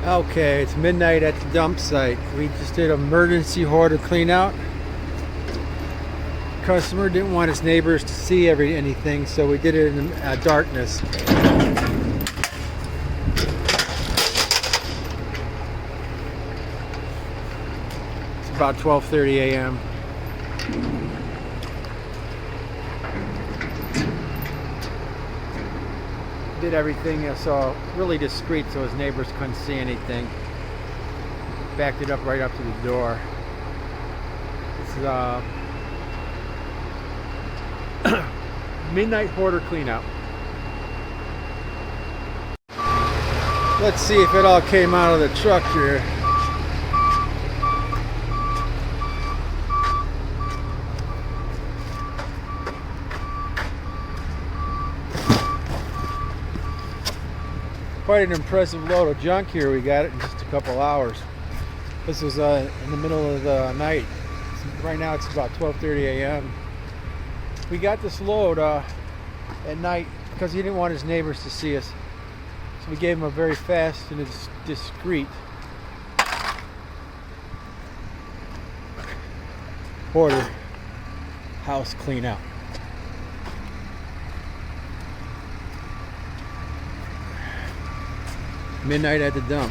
Okay, it's midnight at the dump site. We just did emergency hoarder clean out. Customer didn't want his neighbors to see anything, so we did it in darkness. It's about 12:30 a.m. Did everything so really discreet, so his neighbors couldn't see anything. Backed it up right up to the door. This is midnight hoarder cleanout. Let's see if it all came out of the truck here. Quite an impressive load of junk here. We got it in just a couple hours. This was in the middle of the night. Right now it's about 12:30 a.m. We got this load at night because he didn't want his neighbors to see us. So we gave him a very fast and discreet hoarder house clean out. Midnight at the dump.